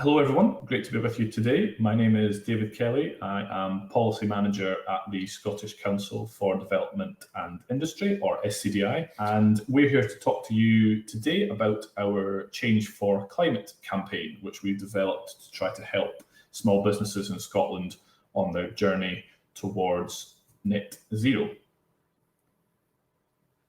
Hello everyone, great to be with you today. My name is David Kelly. I am Policy Manager at the Scottish Council for Development and Industry, or SCDI, and we're here to talk to you today about our Change for Climate campaign, which we developed to try to help small businesses in Scotland on their journey towards net zero.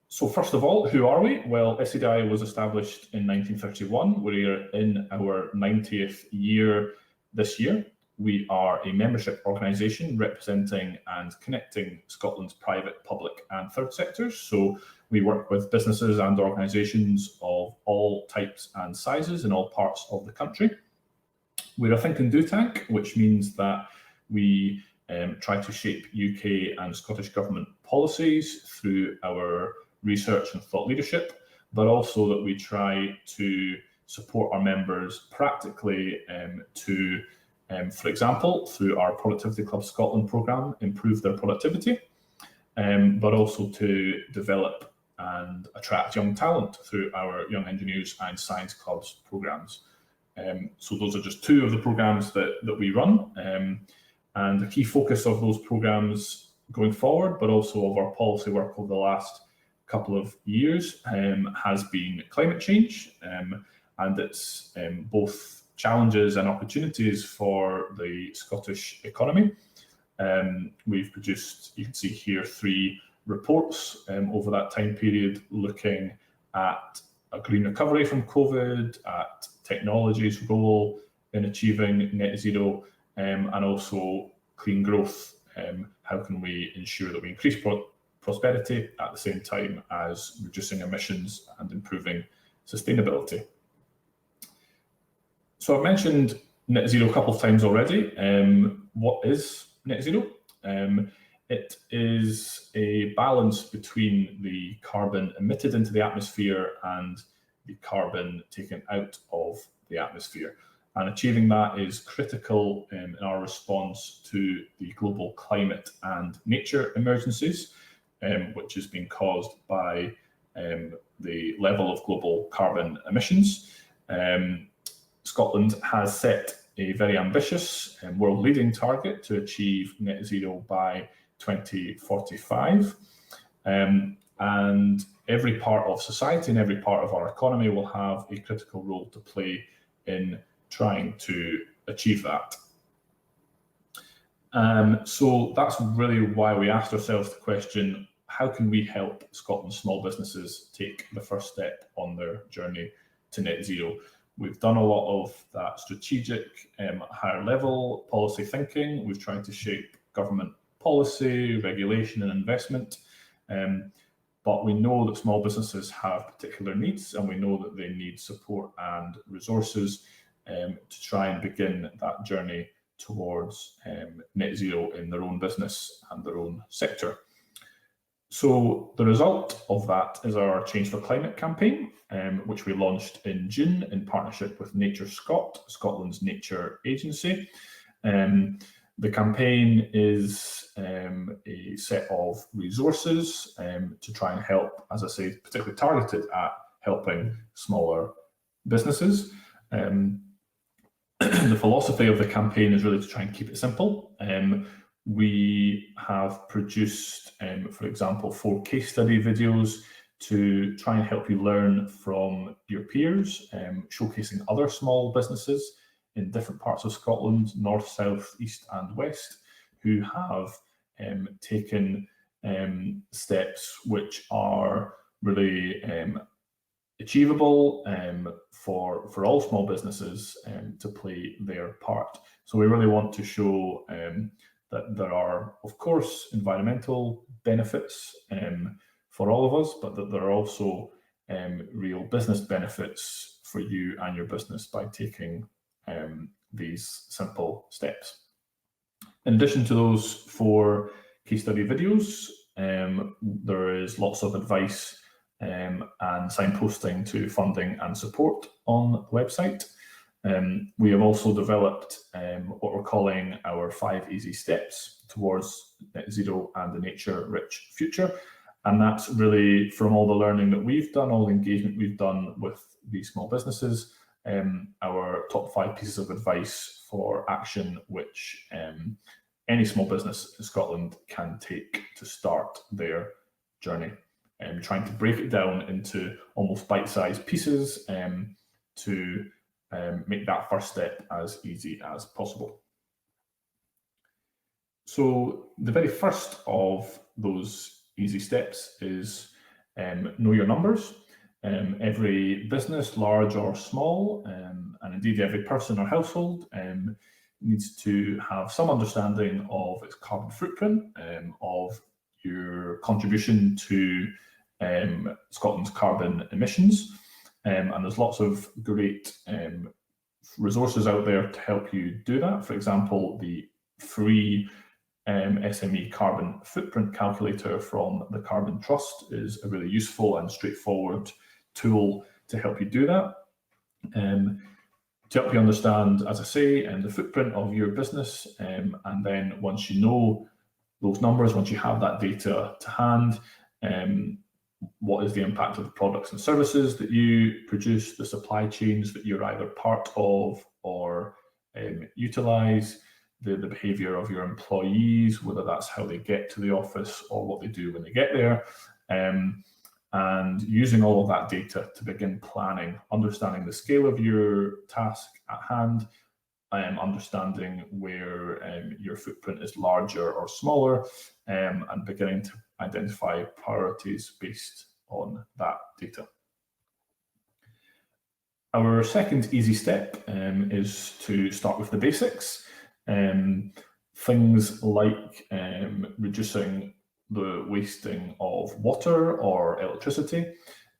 So first of all, who are we? Well, SCDI was established in 1931. We're in our 90th year this year. We are a membership organisation representing and connecting Scotland's private, public and third sectors. So we work with businesses and organisations of all types and sizes in all parts of the country. We're a think and do tank, which means that we try to shape UK and Scottish Government policies through our research and thought leadership, but also that we try to support our members practically to, for example, through our Productivity Club Scotland programme, improve their productivity, but also to develop and attract young talent through our Young Engineers and Science Clubs programmes. So those are just two of the programmes that we run, and the key focus of those programmes going forward, but also of our policy work over the last couple of years has been climate change, and its both challenges and opportunities for the Scottish economy. We've produced, you can see here, 3 reports over that time period looking at a green recovery from COVID, at technology's role in achieving net zero, and also clean growth. How can we ensure that we increase prosperity at the same time as reducing emissions and improving sustainability? So I've mentioned net zero a couple of times already. What is net zero? It is a balance between the carbon emitted into the atmosphere and the carbon taken out of the atmosphere. And achieving that is critical in our response to the global climate and nature emergencies, which has been caused by the level of global carbon emissions. Scotland has set a very ambitious and world-leading target to achieve net zero by 2045. And every part of society and every part of our economy will have a critical role to play in trying to achieve that. So that's really why we asked ourselves the question, how can we help Scotland's small businesses take the first step on their journey to net zero? We've done a lot of that strategic, higher level policy thinking. We've tried to shape government policy, regulation and investment. But we know that small businesses have particular needs, and we know that they need support and resources to try and begin that journey towards net zero in their own business and their own sector. So the result of that is our Change for Climate campaign, which we launched in June in partnership with Nature Scot, Scotland's nature agency. The campaign is a set of resources to try and help, as I say, particularly targeted at helping smaller businesses. The philosophy of the campaign is really to try and keep it simple. We have produced, for example, 4 case study videos to try and help you learn from your peers, showcasing other small businesses in different parts of Scotland, north, south, east and west, who have taken steps which are really achievable for all small businesses to play their part. So we really want to show that there are, of course, environmental benefits for all of us, but that there are also real business benefits for you and your business by taking these simple steps. In addition to those 4 case study videos, there is lots of advice and signposting to funding and support on the website. We have also developed what we're calling our 5 easy steps towards net zero and the nature-rich future. And that's really from all the learning that we've done, all the engagement we've done with these small businesses, our top 5 pieces of advice for action, which any small business in Scotland can take to start their journey. Trying to break it down into almost bite-sized pieces to make that first step as easy as possible. So the very first of those easy steps is know your numbers. Every business, large or small, and indeed every person or household needs to have some understanding of its carbon footprint, of your contribution to Scotland's carbon emissions. And there's lots of great resources out there to help you do that. For example, the free SME carbon footprint calculator from the Carbon Trust is a really useful and straightforward tool to help you do that. To help you understand, as I say, the footprint of your business, and then once you know those numbers, once you have that data to hand, what is the impact of the products and services that you produce, the supply chains that you're either part of or utilise, the behaviour of your employees, whether that's how they get to the office or what they do when they get there, and using all of that data to begin planning, understanding the scale of your task at hand, understanding where your footprint is larger or smaller, and beginning to identify priorities based on that data. Our second easy step is to start with the basics. Things like reducing the wasting of water or electricity,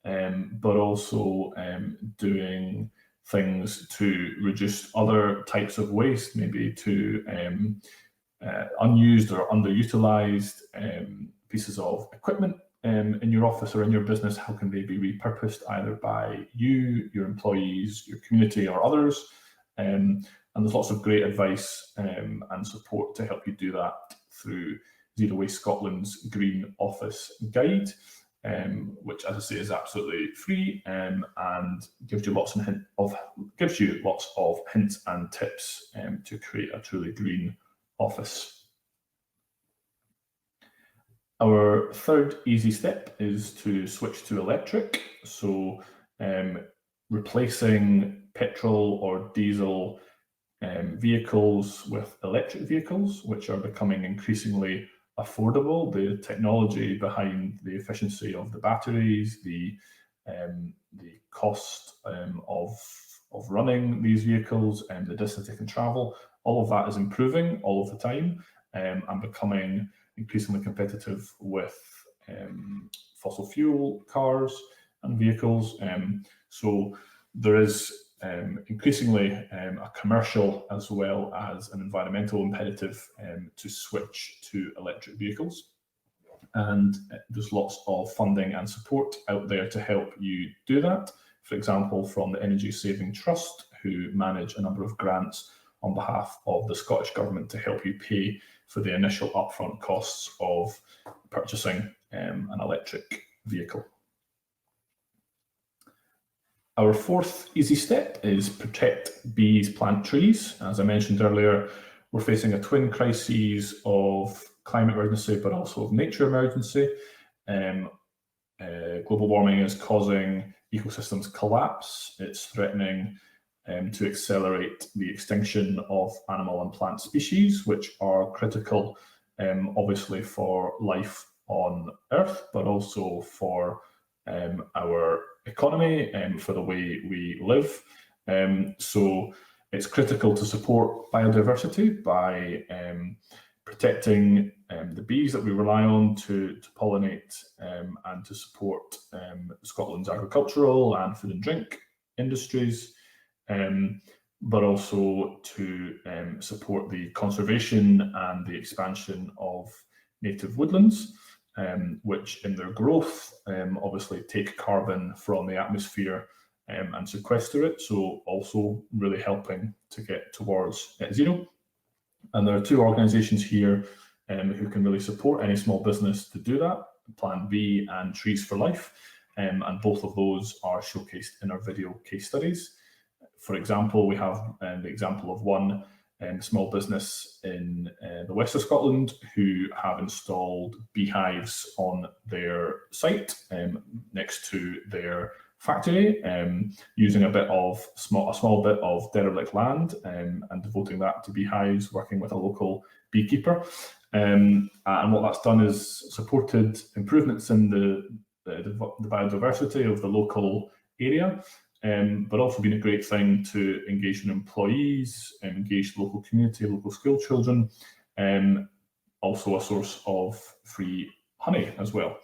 but also doing things to reduce other types of waste, maybe to unused or underutilized pieces of equipment in your office or in your business. How can they be repurposed either by you, your employees, your community, or others? And there's lots of great advice and support to help you do that through Zero Waste Scotland's Green Office Guide, which, as I say, is absolutely free and gives you lots of hints and tips to create a truly green office. Our third easy step is to switch to electric. So replacing petrol or diesel vehicles with electric vehicles, which are becoming increasingly affordable. The technology behind the efficiency of the batteries, the cost of running these vehicles, and the distance they can travel, all of that is improving all of the time and becoming increasingly competitive with fossil fuel cars and vehicles. So there is increasingly a commercial as well as an environmental imperative to switch to electric vehicles. And there's lots of funding and support out there to help you do that. For example, from the Energy Saving Trust, who manage a number of grants on behalf of the Scottish Government to help you pay for the initial upfront costs of purchasing an electric vehicle. Our fourth easy step is protect bees, plant trees. As I mentioned earlier, we're facing a twin crises of climate emergency, but also of nature emergency. Global warming is causing ecosystems collapse. It's threatening to accelerate the extinction of animal and plant species, which are critical, obviously, for life on Earth, but also for our economy and for the way we live. So it's critical to support biodiversity by protecting the bees that we rely on to pollinate and to support Scotland's agricultural and food and drink industries, but also to support the conservation and the expansion of native woodlands, which in their growth obviously take carbon from the atmosphere and sequester it, so also really helping to get towards net zero. And there are two organisations here who can really support any small business to do that, Plan B and Trees for Life, and both of those are showcased in our video case studies. For example, we have the example of one small business in the west of Scotland who have installed beehives on their site next to their factory, using a small bit of derelict land and devoting that to beehives, working with a local beekeeper. And what that's done is supported improvements in the biodiversity of the local area, but also been a great thing to engage in employees, engage the local community, local school children, also a source of free honey as well.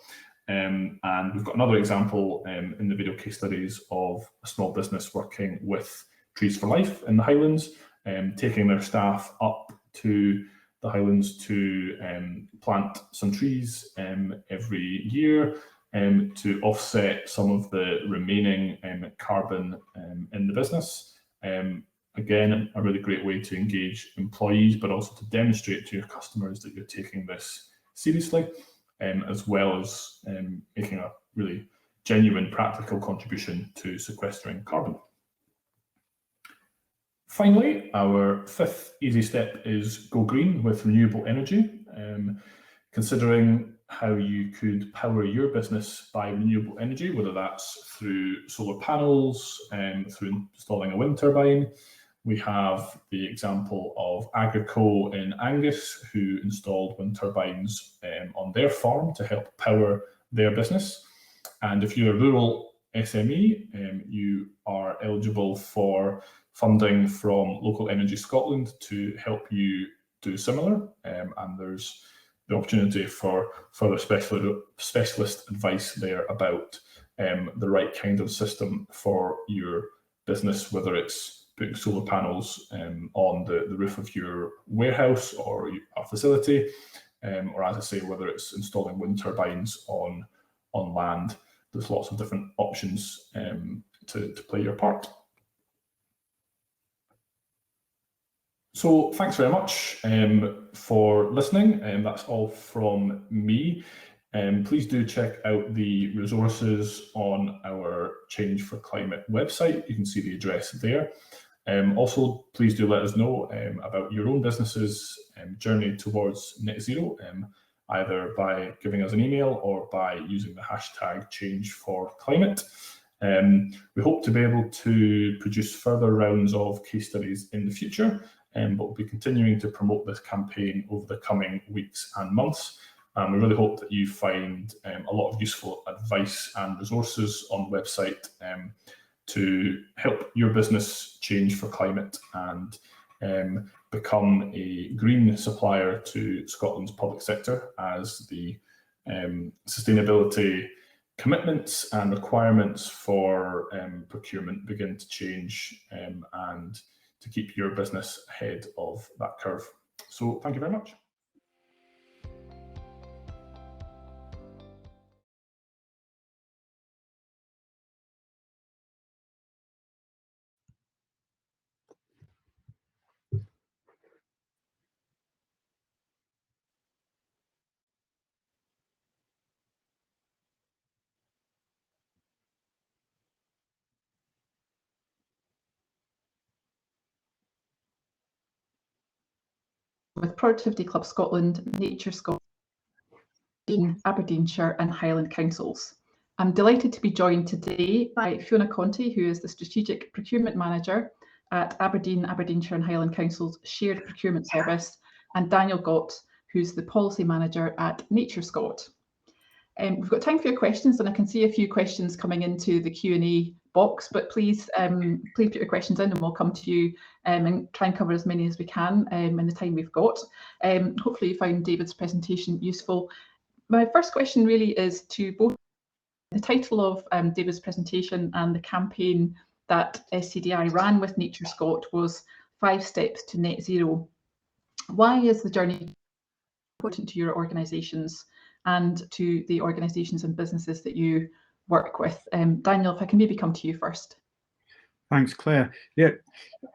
And we've got another example in the video case studies of a small business working with Trees for Life in the Highlands, taking their staff up to the Highlands to plant some trees every year to offset some of the remaining carbon in the business. Again, a really great way to engage employees, but also to demonstrate to your customers that you're taking this seriously, as well as making a really genuine practical contribution to sequestering carbon. Finally, our fifth easy step is go green with renewable energy. Considering how you could power your business by renewable energy, whether that's through solar panels, through installing a wind turbine. We have the example of Agrico in Angus, who installed wind turbines on their farm to help power their business. And if you're a rural SME, you are eligible for funding from Local Energy Scotland to help you do similar. And there's the opportunity for further specialist advice there about the right kind of system for your business, whether it's putting solar panels on the roof of your warehouse or a facility, or as I say, whether it's installing wind turbines on land. There's lots of different options to play your part. So thanks very much for listening. That's all from me. Please do check out the resources on our Change for Climate website. You can see the address there. Also, please do let us know about your own business's journey towards net zero, either by giving us an email or by using the hashtag #ChangeForClimate. We hope to be able to produce further rounds of case studies in the future, but we'll be continuing to promote this campaign over the coming weeks and months. And we really hope that you find a lot of useful advice and resources on the website to help your business change for climate and become a green supplier to Scotland's public sector as the sustainability commitments and requirements for procurement begin to change and to keep your business ahead of that curve. So thank you very much. With Productivity Club Scotland, Nature Scot, Aberdeenshire and Highland councils. I'm delighted to be joined today by Fiona Conti, who is the Strategic Procurement Manager at Aberdeen, Aberdeenshire and Highland Council's Shared Procurement Service, and Daniel Gott, who's the Policy Manager at Nature Scot. We've got time for your questions, and I can see a few questions coming into the Q&A box, but please put your questions in and we'll come to you and try and cover as many as we can in the time we've got. Hopefully you found David's presentation useful. My first question really is to both the title of David's presentation and the campaign that SCDI ran with Nature Scot was 5 Steps to Net Zero. Why is the journey important to your organisations and to the organisations and businesses that you work with? Daniel, if I can maybe come to you first. Thanks, Claire. Yeah,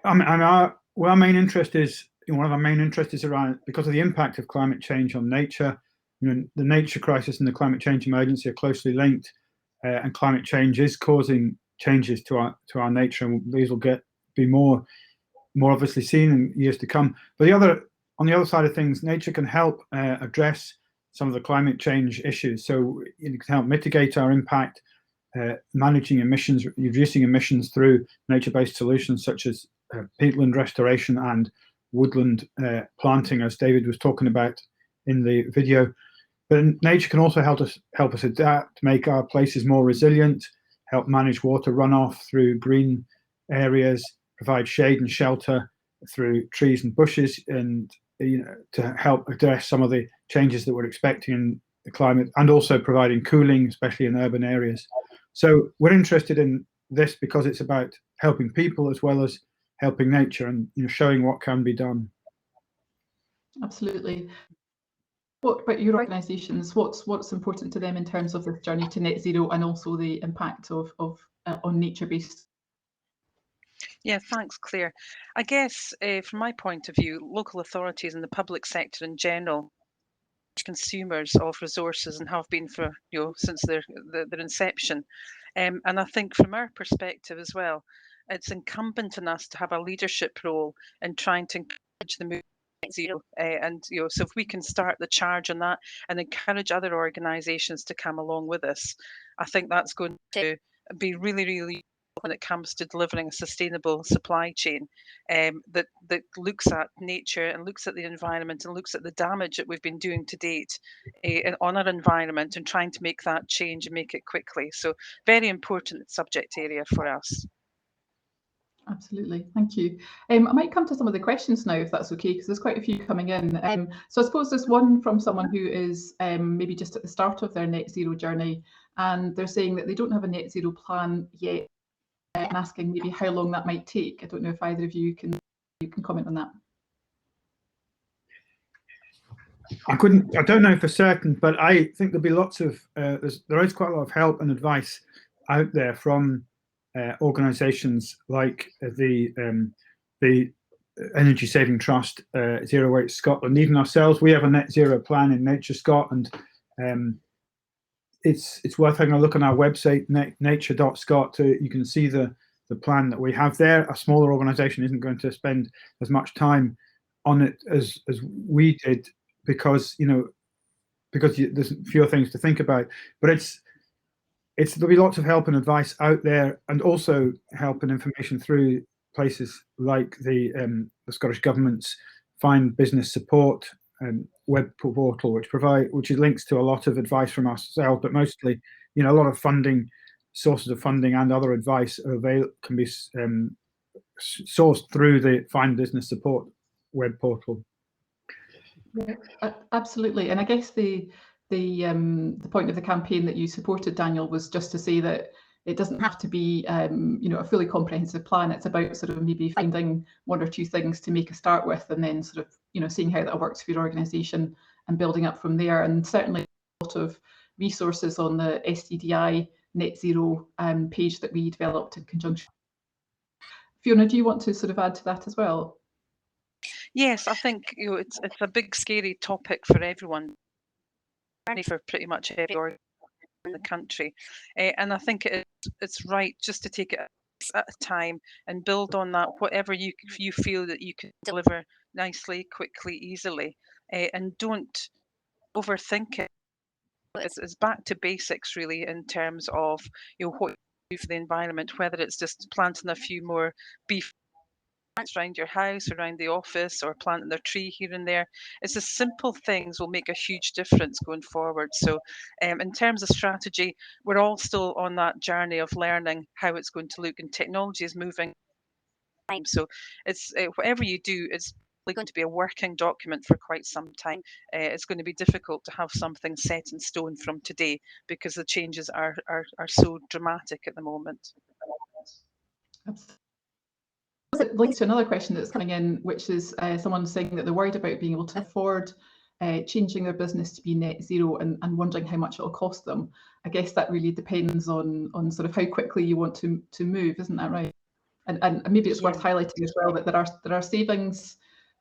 our main interest is, one of our main interests is around, because of the impact of climate change on nature. The nature crisis and the climate change emergency are closely linked, and climate change is causing changes to our nature, and these will get be more obviously seen in years to come. But on the other side of things, nature can help address some of the climate change issues. So it can help mitigate our impact, managing emissions, reducing emissions through nature-based solutions such as peatland restoration and woodland planting, as David was talking about in the video. But nature can also help us adapt, make our places more resilient, help manage water runoff through green areas, provide shade and shelter through trees and bushes, and to help address some of the changes that we're expecting in the climate, and also providing cooling, especially in urban areas. So we're interested in this because it's about helping people as well as helping nature, and showing what can be done. Absolutely. What about your organisations? What's important to them in terms of this journey to net zero, and also the impact of on nature-based? Yeah, thanks, Claire. I guess from my point of view, local authorities and the public sector in general, consumers of resources and have been for since their inception. And I think from our perspective as well, it's incumbent on us to have a leadership role in trying to encourage the movement to net zero. And so if we can start the charge on that and encourage other organisations to come along with us, I think that's going to be really, really when it comes to delivering a sustainable supply chain that looks at nature and looks at the environment and looks at the damage that we've been doing to date on our environment, and trying to make that change and make it quickly. So very important subject area for us. Absolutely, thank you. I might come to some of the questions now, if that's okay, because there's quite a few coming in. So I suppose there's one from someone who is maybe just at the start of their net zero journey, and they're saying that they don't have a net zero plan yet, and asking maybe how long that might take. I don't know if either of you can comment on that. I don't know for certain, but I think there'll be lots of there is quite a lot of help and advice out there from organisations like the Energy Saving Trust, Zero Waste Scotland, even ourselves. We have a net zero plan in Nature Scot, and it's worth having a look on our website, nature.scot. You can see the plan that we have there. A smaller organisation isn't going to spend as much time on it as we did, because there's fewer things to think about. But there'll be lots of help and advice out there, and also help and information through places like the Scottish Government's Find Business Support web portal, which links to a lot of advice from ourselves, but mostly a lot of sources of funding and other advice can be sourced through the Find Business Support web portal. Yeah, absolutely. And I guess the point of the campaign that you supported, Daniel, was just to say that it doesn't have to be a fully comprehensive plan. It's about sort of maybe finding one or two things to make a start with, and then sort of seeing how that works for your organisation and building up from there. And certainly a lot of resources on the SCDI Net Zero page that we developed in conjunction. Fiona, do you want to sort of add to that as well? Yes, I think it's a big scary topic for everyone, for pretty much every organisation in the country, and I think it's right just to take it at a time and build on that, whatever you feel that you can deliver nicely, quickly, easily, and don't overthink it. It's back to basics really, in terms of what you do for the environment, whether it's just planting a few more beef plants around your house, around the office, or planting a tree here and there. It's the simple things will make a huge difference going forward. So in terms of strategy, we're all still on that journey of learning how it's going to look, and technology is moving. So it's whatever you do, it's going to be a working document for quite some time. It's going to be difficult to have something set in stone from today, because the changes are so dramatic at the moment. It links to another question that's coming in, which is someone saying that they're worried about being able to afford changing their business to be net zero, and wondering how much it'll cost them. I guess that really depends on sort of how quickly you want to move, isn't that right? And maybe it's worth highlighting as well that there are savings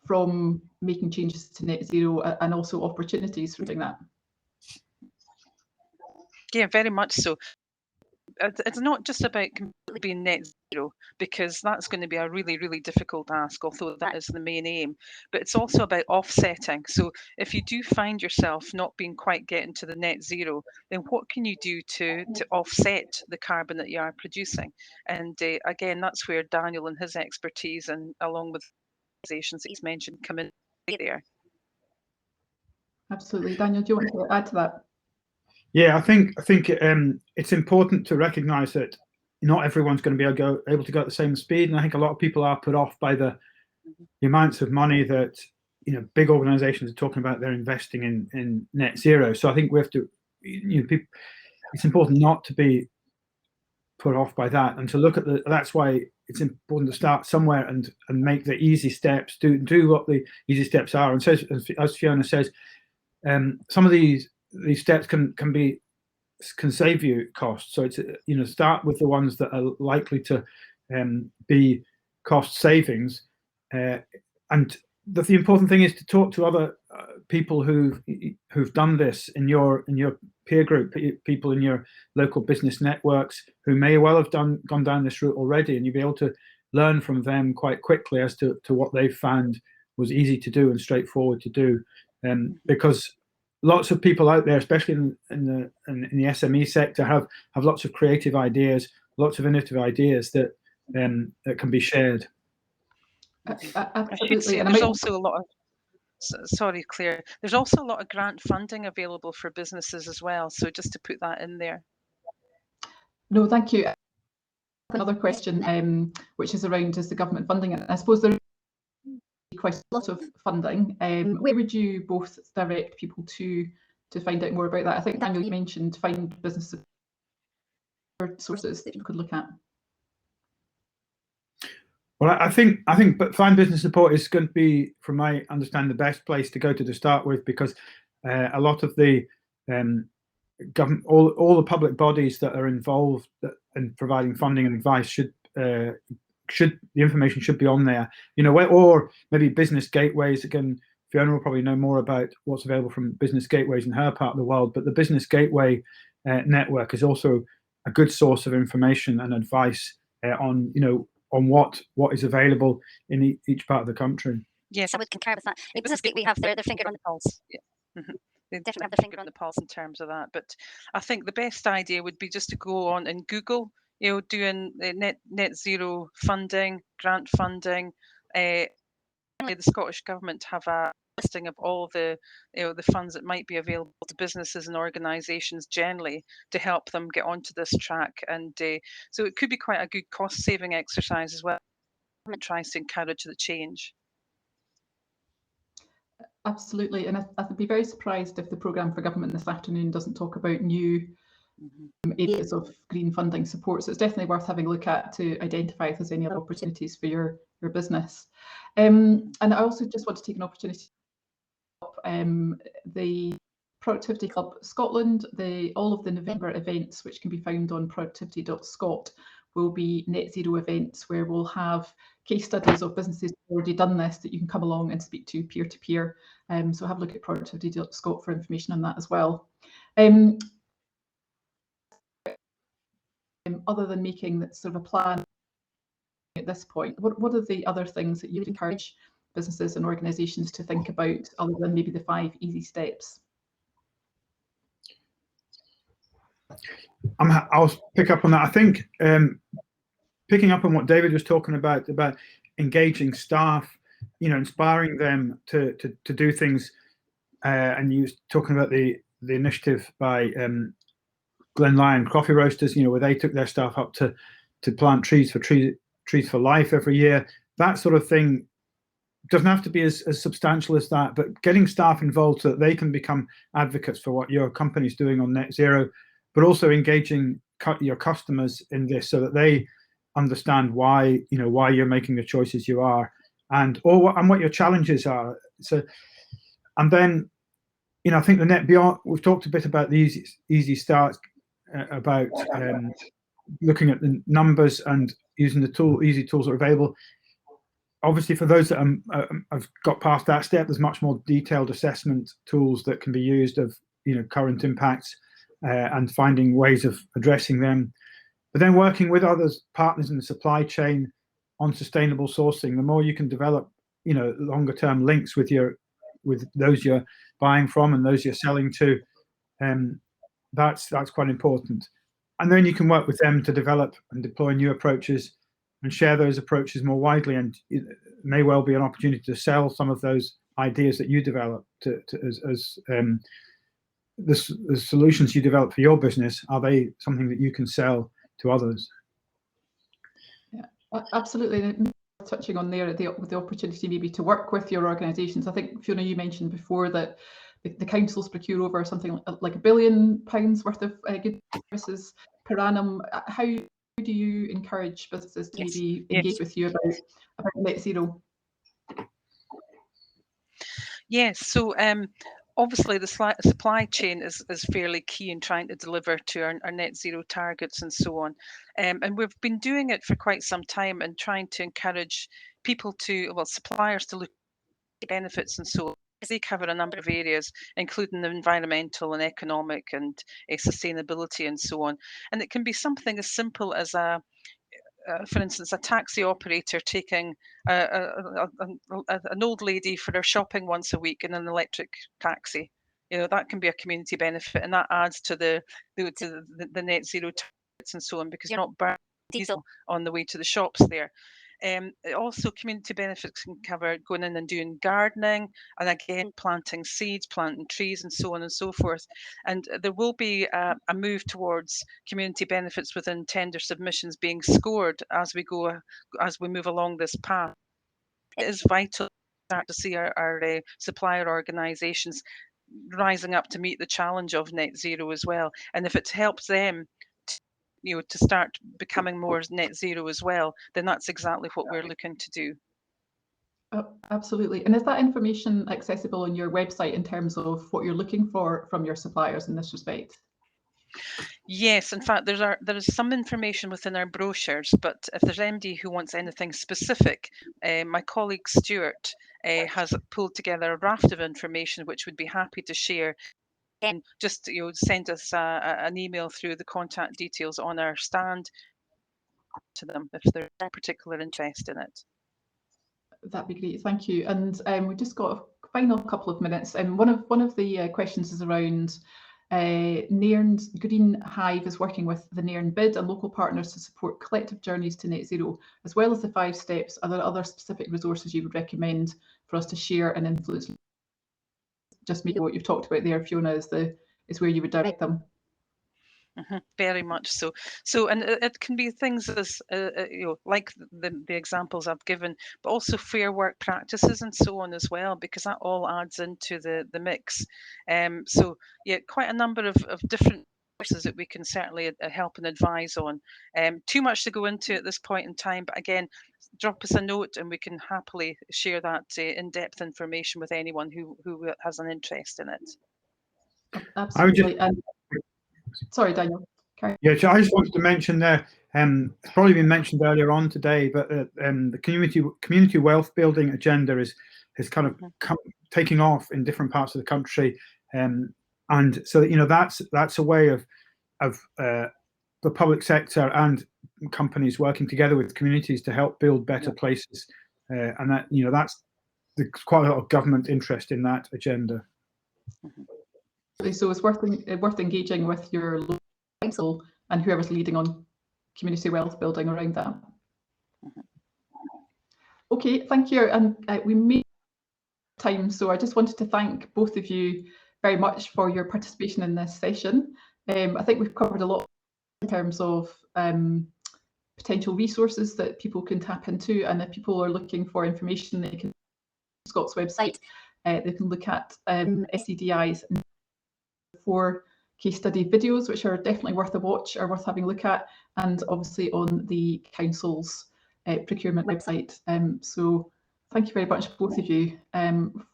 from making changes to net zero, and also opportunities for doing that. Yeah, very much so. it's not just about completely being net zero, because that's going to be a really, really difficult ask, although that is the main aim. But it's also about offsetting. So if you do find yourself not being quite getting to the net zero, then what can you do to offset the carbon that you are producing? And again, that's where Daniel and his expertise, and along with organisations that he's mentioned, come in there. Absolutely. Daniel, do you want to add to that? Yeah, I think it's important to recognise that not everyone's going to be able to go at the same speed, and I think a lot of people are put off by the amounts of money that big organisations are talking about. They're investing in net zero. So I think we have to, it's important not to be put off by that, and to look at that's why it's important to start somewhere and make the easy steps, do what the easy steps are. And so, as Fiona says, some of these steps can save you costs. So it's start with the ones that are likely to be cost savings, and the important thing is to talk to other people who've done this in your peer group, people in your local business networks who may well have gone down this route already, and you'll be able to learn from them quite quickly as to what they've found was easy to do and straightforward to do, because lots of people out there, especially in the SME sector, have lots of creative ideas, lots of innovative ideas that can be shared. Absolutely. And there's also a lot of, sorry, Claire, there's also a lot of grant funding available for businesses as well. So just to put that in there. No, thank you. Another question, which is around is the government funding it. I suppose there is quite a lot of funding. Where would you both direct people to find out more about that? I think Daniel, you mentioned find business sources that you could look at. Well, I think but Find Business Support is going to be, from my understanding, the best place to go to start with, because a lot of the government, all the public bodies that are involved in providing funding and advice should the information should be on there, or maybe business gateways. Again, Fiona will probably know more about what's available from business gateways in her part of the world, but the Business Gateway network is also a good source of information and advice on what is available in each part of the country. Yes, I would concur with that. Business Gateway have their finger on the pulse. Yeah. They definitely have their finger on the pulse in terms of that. But I think the best idea would be just to go on and Google, doing net zero funding, grant funding. The Scottish Government have a listing of all the the funds that might be available to businesses and organisations generally to help them get onto this track. And so it could be quite a good cost saving exercise as well. Government tries to encourage the change. Absolutely, and I'd be very surprised if the programme for government this afternoon doesn't talk about new areas of green funding support. So it's definitely worth having a look at to identify if there's any other opportunities for your business. And I also just want to take an opportunity to the Productivity Club Scotland, all of the November events, which can be found on productivity.scot, will be net zero events where we'll have case studies of businesses who've already done this that you can come along and speak to peer to peer. So have a look at productivity.scot for information on that as well. Other than making that sort of a plan at this point, what are the other things that you'd encourage businesses and organisations to think about, other than maybe the 5 easy steps? I'll pick up on that. I think picking up on what David was talking about engaging staff, inspiring them to do things, and you was talking about the initiative by Glen Lyon Coffee Roasters, where they took their staff up to plant trees for life every year. That sort of thing doesn't have to be as substantial as that, but getting staff involved so that they can become advocates for what your company's doing on net zero, but also engaging your customers in this so that they understand why you're making the choices you are, and what your challenges are. So, and then I think the net beyond, we've talked a bit about the easy start, about looking at the numbers and using the easy tools that are available. Obviously, for those that have got past that step, there's much more detailed assessment tools that can be used of current impacts and finding ways of addressing them. But then working with other partners in the supply chain on sustainable sourcing, the more you can develop, longer term links with those you're buying from and those you're selling to, that's quite important. And then you can work with them to develop and deploy new approaches and share those approaches more widely. And it may well be an opportunity to sell some of those ideas that you develop as the solutions you develop for your business. Are they something that you can sell to others? Yeah, absolutely. Touching on there, the opportunity maybe to work with your organisations. I think, Fiona, you mentioned before that the councils procure over something like £1 billion worth of goods and services per annum. How do you encourage businesses to maybe engage with you about net zero? Yes, so obviously the supply chain is fairly key in trying to deliver to our net zero targets and so on. And we've been doing it for quite some time and trying to encourage people suppliers to look at benefits and so on. They cover a number of areas, including the environmental and economic and sustainability and so on. And it can be something as simple as for instance, a taxi operator taking an old lady for her shopping once a week in an electric taxi. That can be a community benefit, and that adds to the net zero targets and so on, because you're not burning diesel on the way to the shops there. Also, community benefits can cover going in and doing gardening, and again planting seeds, planting trees, and so on and so forth. And there will be a move towards community benefits within tender submissions being scored as we move along this path. It is vital to start to see our supplier organisations rising up to meet the challenge of net zero as well. And if it helps them to start becoming more net zero as well, then that's exactly what we're looking to do. Oh, absolutely. And is that information accessible on your website in terms of what you're looking for from your suppliers in this respect? Yes, in fact, there is some information within our brochures, but if there's anybody who wants anything specific, my colleague Stuart has pulled together a raft of information which we'd be happy to share. And just send us an email through the contact details on our stand to them if there's a particular interest in it. That'd be great, thank you. And we've just got a final couple of minutes. And one of the questions is around Nairn's Green Hive is working with the Nairn bid and local partners to support collective journeys to net zero, as well as the 5 steps. Are there other specific resources you would recommend for us to share and influence? Just maybe what you've talked about there, Fiona, is where you would direct them. Very much so. And it can be things as like the examples I've given, but also fair work practices and so on as well, because that all adds into the mix. So yeah, quite a number of different courses that we can certainly help and advise on. Too much to go into at this point in time, but again, drop us a note and we can happily share that in-depth information with anyone who has an interest in it. Absolutely. Sorry, Daniel. Yeah, I just wanted to mention there, it's probably been mentioned earlier on today, but the community wealth building agenda is kind of taking off in different parts of the country, and so that's a way of the public sector and companies working together with communities to help build better places, and that there's quite a lot of government interest in that agenda. So it's worth engaging with your local council and whoever's leading on community wealth building around that. Okay, thank you. And we made time, so I just wanted to thank both of you very much for your participation in this session. I think we've covered a lot in terms of potential resources that people can tap into, and if people are looking for information, they can Scot's website. They can look at SCDI's 4 case study videos, which are definitely worth a watch or worth having a look at, and obviously on the council's procurement website. So thank you very much, both of you,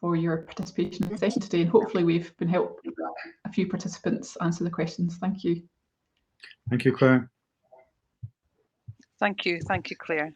for your participation in the session today, and hopefully we've been helping a few participants answer the questions. Thank you. Thank you, Claire. Thank you, Claire.